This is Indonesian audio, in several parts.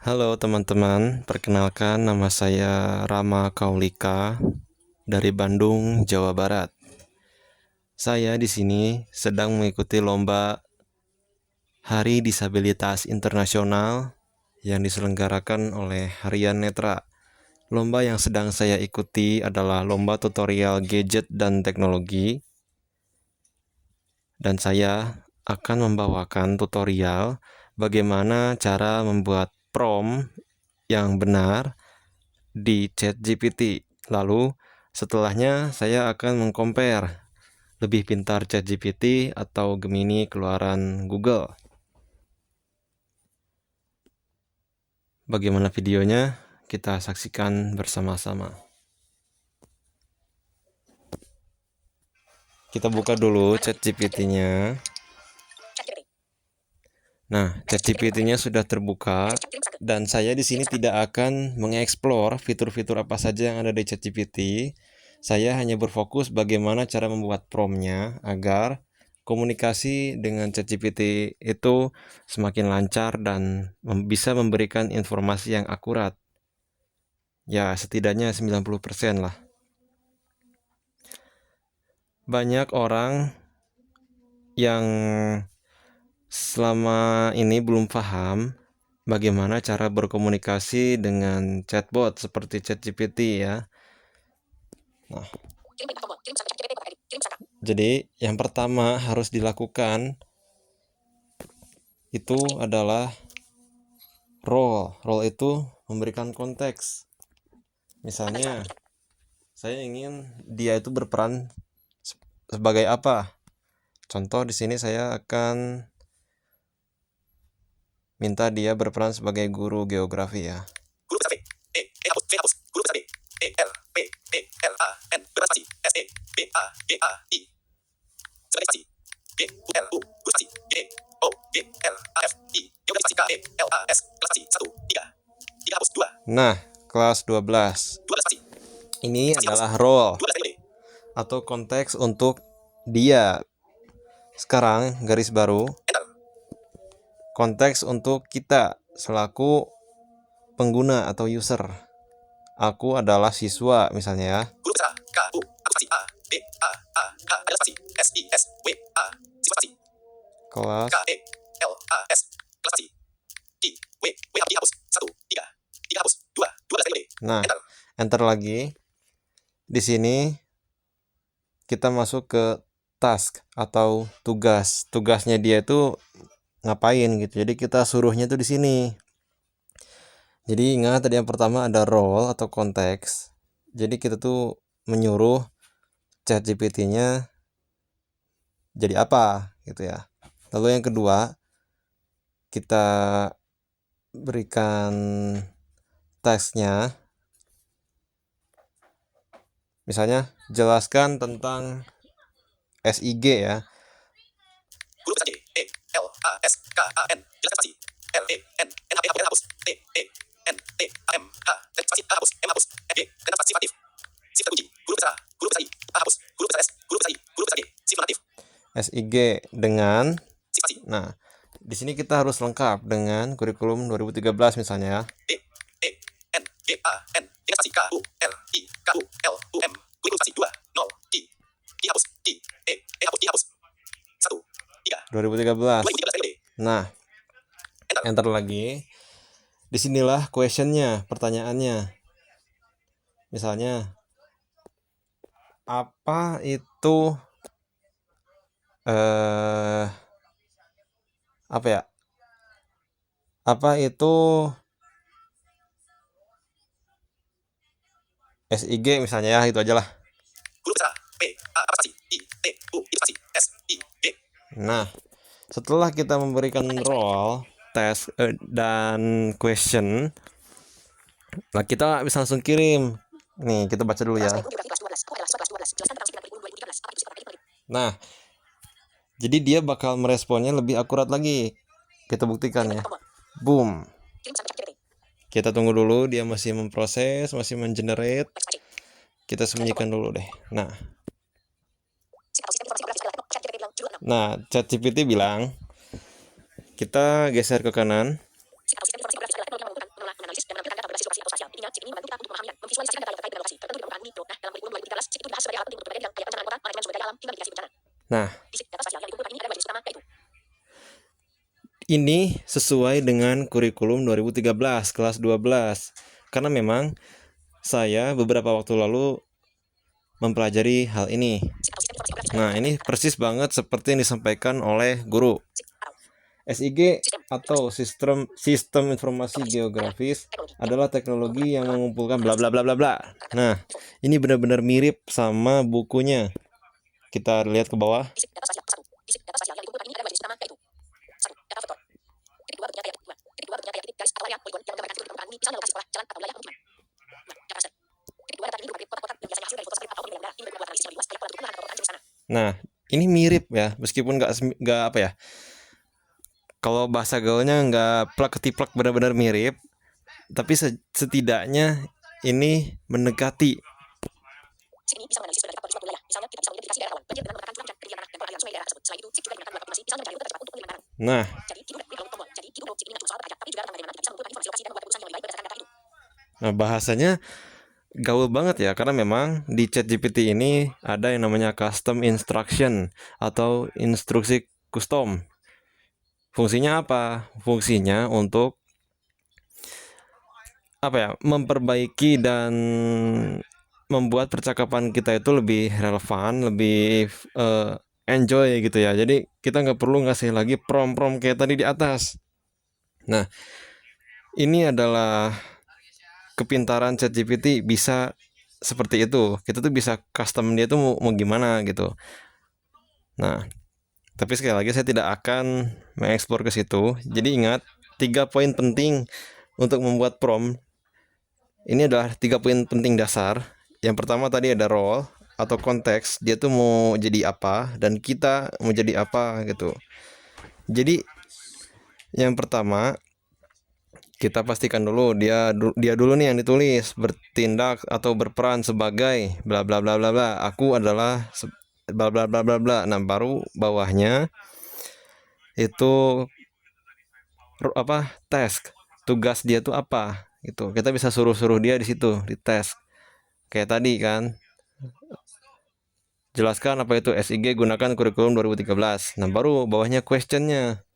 Halo teman-teman, perkenalkan nama saya Rama Kaulika dari Bandung, Jawa Barat. Saya di sini sedang mengikuti lomba Hari Disabilitas Internasional yang diselenggarakan oleh Harian Netra. Lomba yang sedang saya ikuti adalah lomba tutorial gadget dan teknologi, dan saya akan membawakan tutorial bagaimana cara membuat prompt yang benar di ChatGPT. Lalu setelahnya saya akan mengcompare lebih pintar ChatGPT atau Gemini keluaran Google. Bagaimana videonya? Kita saksikan bersama-sama. Kita buka dulu ChatGPT-nya. Nah, ChatGPT-nya sudah terbuka dan saya di sini tidak akan mengeksplor fitur-fitur apa saja yang ada di ChatGPT. Saya hanya berfokus bagaimana cara membuat prompt-nya agar komunikasi dengan ChatGPT itu semakin lancar dan bisa memberikan informasi yang akurat. Ya, setidaknya 90% lah. Banyak orang yang selama ini belum paham bagaimana cara berkomunikasi dengan chatbot seperti ChatGPT ya. Nah, jadi yang pertama harus dilakukan itu adalah role. Role itu memberikan konteks. Misalnya, saya ingin dia itu berperan sebagai apa? Contoh di sini saya akan minta dia berperan sebagai guru geografi ya. Guru besar V, hapus, V hapus, guru besar V, L, P, L, A, N, berspasi, S, B, A, I, sebagai spasi, U, L, U, guru spasi, O, L, A, F, I, geografi spasi, L, A, S, kelas spasi, 1, 3 hapus, 2, Nah, kelas 12. 12 spasi, Ini spasi adalah hapus, role 12 dari atau konteks untuk dia. Sekarang garis baru, Enter, konteks untuk kita selaku pengguna atau user. Aku adalah siswa misalnya ya. guru besar, K, U, aku spasi, A, B, A, K, adalah spasi, S, I, S, W, A, siswa spasi, Kelas K, L, A, S, kelas spasi, I, W hapus, 1, 3 hapus, 2, 12 dari Nah, Enter, enter lagi. Di sini kita masuk ke task atau tugas. Tugasnya dia itu ngapain gitu. Jadi kita suruhnya tuh di sini. Jadi ingat tadi yang pertama ada role atau konteks. Jadi kita tuh menyuruh ChatGPT-nya jadi apa gitu ya. Lalu yang kedua, kita berikan teksnya. Misalnya jelaskan tentang SIG ya. guru besar J, L, A, S, K, A, N, jelaskan spasi, L, N, H, P, hapus, T, N, T, A, M, H, spasi, A hapus, M hapus, N, G, kenapa spasi sifatif, sifat kunci, guru besar I, A hapus, guru besar S, guru besar I, guru besar G, sifat natif, SIG dengan, sifat nah di sini kita harus lengkap dengan kurikulum 2013 misalnya ya. N, G, A, N, dengan spasi K, U, L, I, K, U, L, U, M, kurikulum spasi 2, 0, I hapus, I hapus, I hapus, 1, 3, 2013. 2013 Nah, enter lagi. Disinilah questionnya, pertanyaannya. Misalnya, apa itu apa ya? Apa itu SIG misalnya ya, itu aja lah. guru besar P, A, apa spasi, I, T, U, itu spasi, S, I, G. Nah, setelah kita memberikan role, tes dan question, nah kita bisa langsung kirim. Nih, kita baca dulu ya. Nah, jadi dia bakal meresponnya lebih akurat lagi. Kita buktikan ya. Boom. Kita tunggu dulu, dia masih memproses, masih mengenerate. Kita sembunyikan dulu deh. Nah, ChatGPT bilang, kita geser ke kanan. Ini sesuai dengan kurikulum 2013 kelas 12. Karena memang saya beberapa waktu lalu mempelajari hal ini. Nah, ini persis banget seperti yang disampaikan oleh guru. SIG atau sistem informasi geografis adalah teknologi yang mengumpulkan bla bla bla bla bla. Nah, ini benar-benar mirip sama bukunya. Kita lihat ke bawah. Nah, ini mirip ya, meskipun nggak apa ya. Kalau bahasa gaulnya nggak plak ketiplak, benar-benar mirip, tapi setidaknya ini mendekati. Nah, bahasanya gaul banget ya, karena memang di ChatGPT ini ada yang namanya custom instruction atau instruksi custom. Fungsinya apa? Fungsinya untuk memperbaiki dan membuat percakapan kita itu lebih relevan, lebih enjoy gitu ya. Jadi kita nggak perlu ngasih lagi prompt kayak tadi di atas. Nah, ini adalah kepintaran ChatGPT, bisa seperti itu. Kita tuh bisa custom dia tuh mau gimana gitu. Nah, tapi sekali lagi saya tidak akan mengeksplor ke situ. Jadi ingat, 3 poin penting untuk membuat prompt. Ini adalah 3 poin penting dasar. Yang pertama tadi ada role atau konteks, dia tuh mau jadi apa dan kita mau jadi apa gitu. Jadi yang pertama, kita pastikan dulu dia dulu nih yang ditulis, bertindak atau berperan sebagai bla bla bla bla bla. Aku adalah bla bla bla bla bla. Nah, baru bawahnya itu task, tugas dia tuh apa gitu. Kita bisa suruh dia di situ, di task. Kayak tadi kan, jelaskan apa itu SIG, gunakan kurikulum 2013. Nah, baru bawahnya questionnya.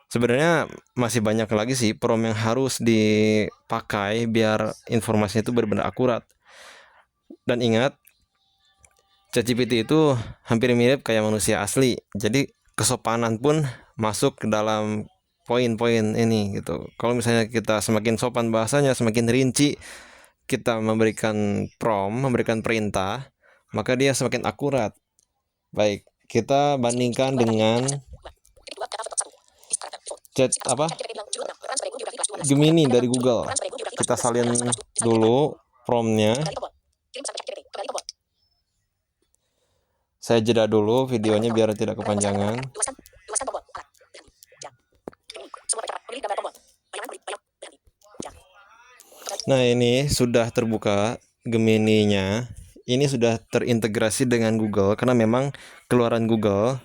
Sebenarnya masih banyak lagi sih prompt yang harus dipakai biar informasinya itu benar-benar akurat. Dan ingat, ChatGPT itu hampir mirip kayak manusia asli. Jadi kesopanan pun masuk ke dalam poin-poin ini gitu. Kalau misalnya kita semakin sopan bahasanya, semakin rinci kita memberikan prompt, memberikan perintah, maka dia semakin akurat. Baik, kita bandingkan dengan Gemini dari Google. Kita salin dulu promptnya. Saya jeda dulu videonya biar tidak kepanjangan. Nah, ini sudah terbuka Gemini-nya. Ini sudah terintegrasi dengan Google karena memang keluaran Google.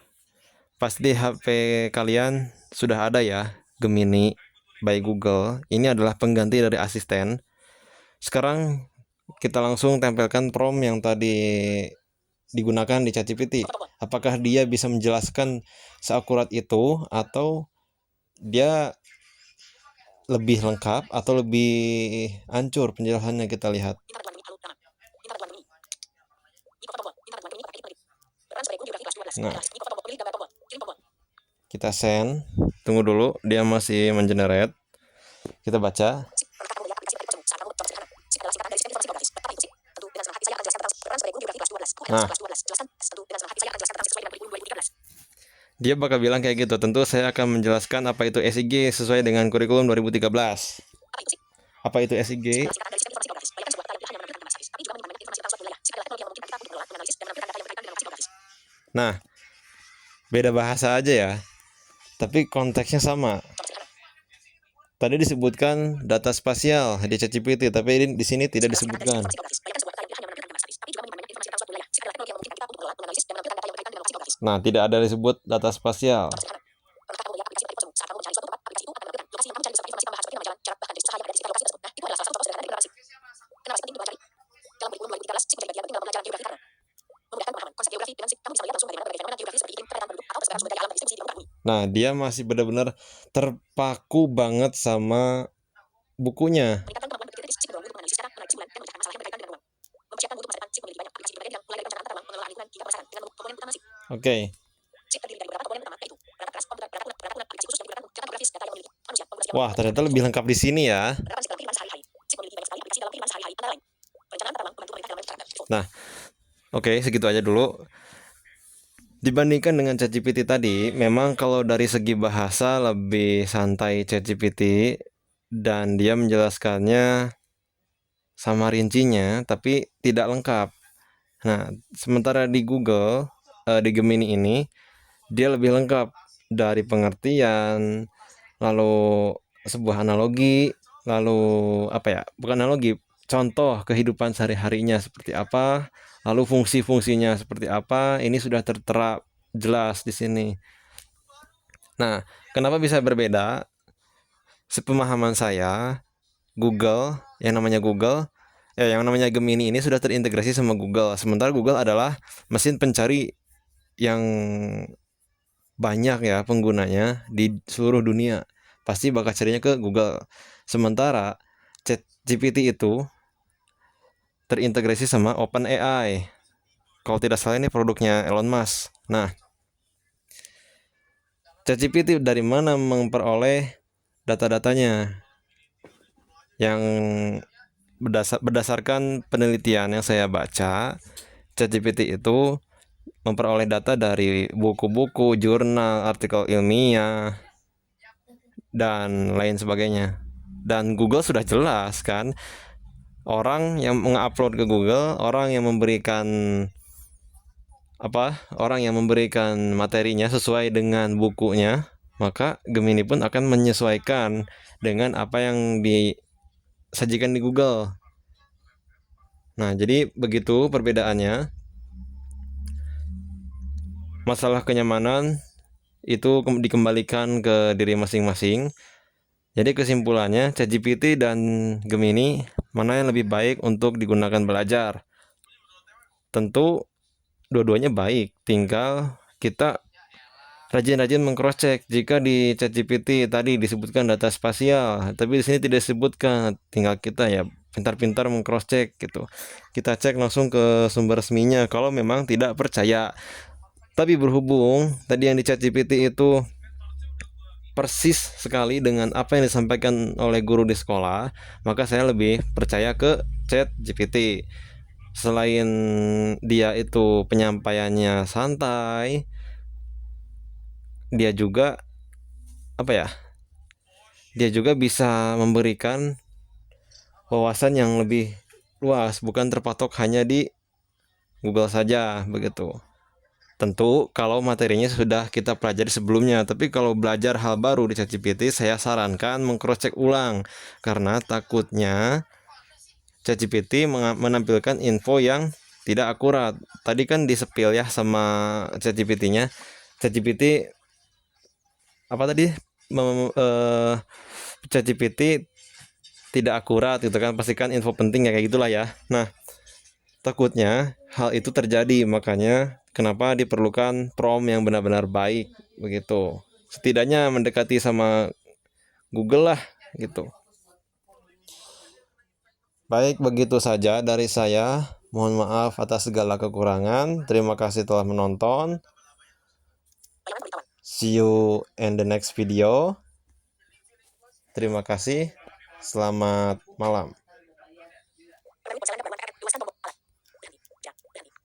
Pasti HP kalian sudah ada ya, Gemini by Google. Ini adalah pengganti dari asisten. Sekarang kita langsung tempelkan prompt yang tadi digunakan di ChatGPT. Apakah dia bisa menjelaskan seakurat itu atau dia lebih lengkap atau lebih hancur penjelasannya? Kita lihat. Nah, kita send, tunggu dulu, dia masih mengenerate. Kita baca. Nah, dia bakal bilang kayak gitu. Tentu saya akan menjelaskan apa itu SIG sesuai dengan kurikulum 2013. Apa itu SIG? Nah, beda bahasa aja ya, tapi konteksnya sama. Tadi disebutkan data spasial di ChatGPT, tapi di sini tidak disebutkan. Nah, tidak ada disebut data spasial. Nah, dia masih benar-benar terpaku banget sama bukunya. Meningkatkan kemampuan berpikir kritis si pendorong untuk menganalisis cara, mengenai kesimpulan, dan memecahkan masalah yang berkaitan dengan uang. Mempersiapkan untuk masa depan si memiliki banyak aplikasi berbagai bidang, mulai dari perencanaan tata ruang, pengelolaan lingkungan, hingga pemasaran dengan komponen utama SIP. Oke. SIP terdiri dari beberapa komponen utama, yaitu perangkat keras, komputer, perangkat lunak, aplikasi khusus yang digunakan untuk cartografis, data yang memiliki manusia, pembuat skema, Wah, ternyata lebih lengkap di sini ya. penerapan SIP dalam kehidupan sehari-hari. SIP memiliki banyak sekali aplikasi dalam kehidupan sehari-hari, antara lain perencanaan tata ruang, membantu pemerintah dalam menciptakan info. Nah, oke, segitu aja dulu. Dibandingkan dengan ChatGPT tadi, memang kalau dari segi bahasa lebih santai ChatGPT dan dia menjelaskannya sama rincinya, tapi tidak lengkap. Nah, sementara di Google, di Gemini ini, dia lebih lengkap dari pengertian, lalu sebuah analogi, lalu apa ya? Bukan analogi, contoh kehidupan sehari-harinya seperti apa, lalu fungsi-fungsinya seperti apa, ini sudah tertera jelas di sini. Nah, kenapa bisa berbeda? Sepemahaman saya, Google, yang namanya Gemini ini sudah terintegrasi sama Google. Sementara Google adalah mesin pencari yang banyak ya penggunanya di seluruh dunia. Pasti bakal carinya ke Google. Sementara ChatGPT itu terintegrasi sama OpenAI. Kalau tidak salah ini produknya Elon Musk. Nah, ChatGPT dari mana memperoleh data-datanya? Yang berdasarkan penelitian yang saya baca, ChatGPT itu memperoleh data dari buku-buku, jurnal, artikel ilmiah, dan lain sebagainya. Dan Google sudah jelas kan, orang yang mengupload ke Google, orang yang memberikan materinya sesuai dengan bukunya, maka Gemini pun akan menyesuaikan dengan apa yang disajikan di Google. Nah, jadi begitu perbedaannya. Masalah kenyamanan itu dikembalikan ke diri masing-masing. Jadi kesimpulannya, ChatGPT dan Gemini mana yang lebih baik untuk digunakan belajar? Tentu dua-duanya baik, tinggal kita rajin-rajin mengcross-check. Jika di ChatGPT tadi disebutkan data spasial, tapi di sini tidak disebutkan, tinggal kita ya pintar-pintar mengcross-check gitu. Kita cek langsung ke sumber resminya kalau memang tidak percaya. Tapi berhubung tadi yang di ChatGPT itu persis sekali dengan apa yang disampaikan oleh guru di sekolah, maka saya lebih percaya ke ChatGPT. Selain dia itu penyampaiannya santai, dia juga Dia juga bisa memberikan wawasan yang lebih luas, bukan terpatok hanya di Google saja begitu. Tentu kalau materinya sudah kita pelajari sebelumnya, tapi kalau belajar hal baru di ChatGPT, saya sarankan mengcross-check ulang karena takutnya ChatGPT menampilkan info yang tidak akurat. Tadi kan di-spill ya sama ChatGPT-nya. ChatGPT apa tadi? ChatGPT tidak akurat gitu kan, pastikan info penting ya kayak gitulah ya. Nah, takutnya hal itu terjadi, makanya kenapa diperlukan prompt yang benar-benar baik begitu. Setidaknya mendekati sama Google lah gitu. Baik, begitu saja dari saya. Mohon maaf atas segala kekurangan. Terima kasih telah menonton. See you in the next video. Terima kasih. Selamat malam.